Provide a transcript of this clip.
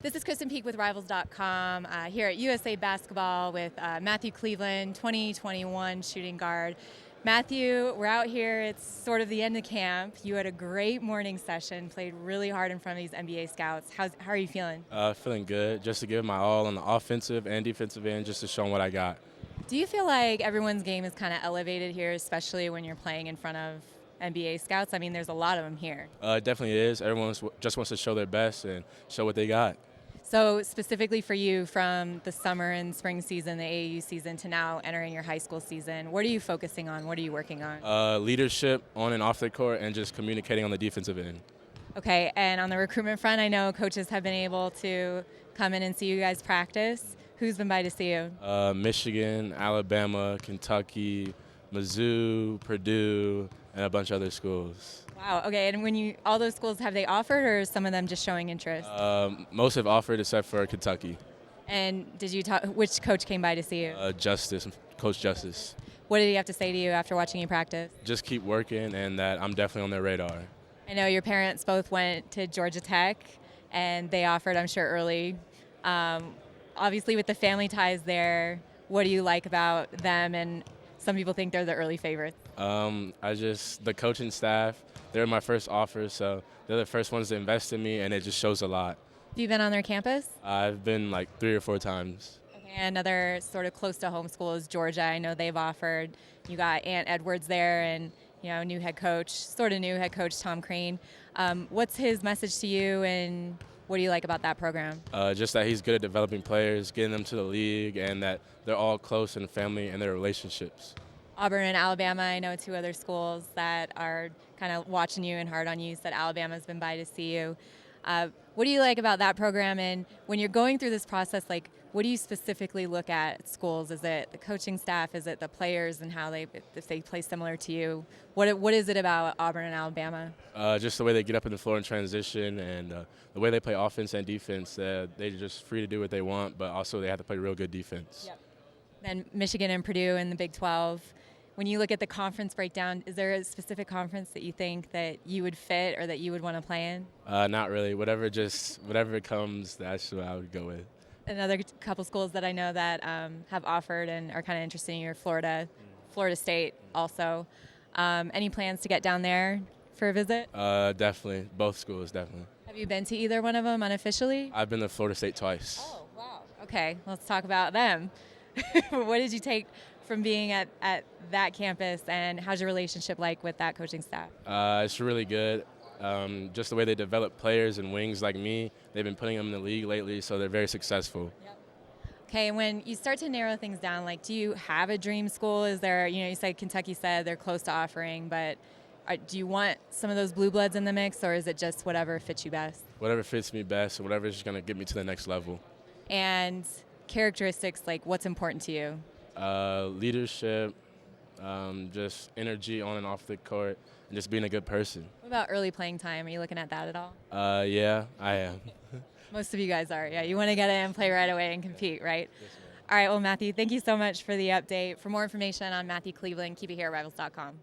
This is Kristen Peak with Rivals.com here at USA Basketball with Matthew Cleveland, 2021 shooting guard. Matthew, we're out here. It's sort of the end of camp. You had a great morning session, played really hard in front of these NBA scouts. How are you feeling? Feeling good, just to give my all on the offensive and defensive end, just to show them what I got. Do you feel like everyone's game is kind of elevated here, especially when you're playing in front of NBA scouts? I mean, there's a lot of them here. It definitely is. Everyone just wants to show their best and show what they got. So specifically for you, from the summer and spring season, the AAU season, to now entering your high school season, what are you focusing on? What are you working on? Leadership on and off the court, and just communicating on the defensive end. Okay, and on the recruitment front, I know coaches have been able to come in and see you guys practice. Who's been by to see you? Michigan, Alabama, Kentucky, Mizzou, Purdue, and a bunch of other schools. Wow, okay, and all those schools, have they offered, or is some of them just showing interest? Most have offered except for Kentucky. And did you talk, which coach came by to see you? Coach Justice. What did he have to say to you after watching you practice? Just keep working, and that I'm definitely on their radar. I know your parents both went to Georgia Tech, and they offered, I'm sure, early. Obviously, with the family ties there, what do you like about them? And some people think they're the early favorites. The coaching staff, they're my first offer, so they're the first ones to invest in me, and it just shows a lot. Have you been on their campus? I've been like 3 or 4 times. Okay, another sort of close to home school is Georgia. I know they've offered. You got Ant Edwards there, and new head coach Tom Crean. What's his message to you, and what do you like about that program? Just that he's good at developing players, getting them to the league, and that they're all close and family in their relationships. Auburn and Alabama, I know 2 other schools that are kind of watching you and hard on you. Said Alabama's been by to see you. What do you like about that program? And when you're going through this process, what do you specifically look at schools? Is it the coaching staff? Is it the players and how if they play similar to you? What is it about Auburn and Alabama? Just the way they get up in the floor in transition, and the way they play offense and defense. They're just free to do what they want, but also they have to play real good defense. Yep. Then Michigan and Purdue in the Big 12. When you look at the conference breakdown, is there a specific conference that you think that you would fit or that you would want to play in? Not really. Whatever comes, that's what I would go with. Another couple schools that I know that have offered and are kind of interested in you are Florida State also. Any plans to get down there for a visit? Definitely. Both schools, definitely. Have you been to either one of them unofficially? I've been to Florida State twice. Oh, wow. Okay, let's talk about them. What did you take from being at that campus, and how's your relationship like with that coaching staff? It's really good. Just the way they develop players and wings like me, they've been putting them in the league lately, so they're very successful. Yep. Okay, when you start to narrow things down, do you have a dream school? Is there, you said Kentucky said they're close to offering, but do you want some of those blue bloods in the mix, or is it just whatever fits you best? Whatever fits me best, whatever is going to get me to the next level. And characteristics, what's important to you? Leadership, just energy on and off the court, and just being a good person. What about early playing time? Are you looking at that at all? Yeah, I am. Most of you guys are. Yeah, you want to get in and play right away and compete, right? Yes, ma'am. All right, well, Matthew, thank you so much for the update. For more information on Matthew Cleveland, keep it here at Rivals.com.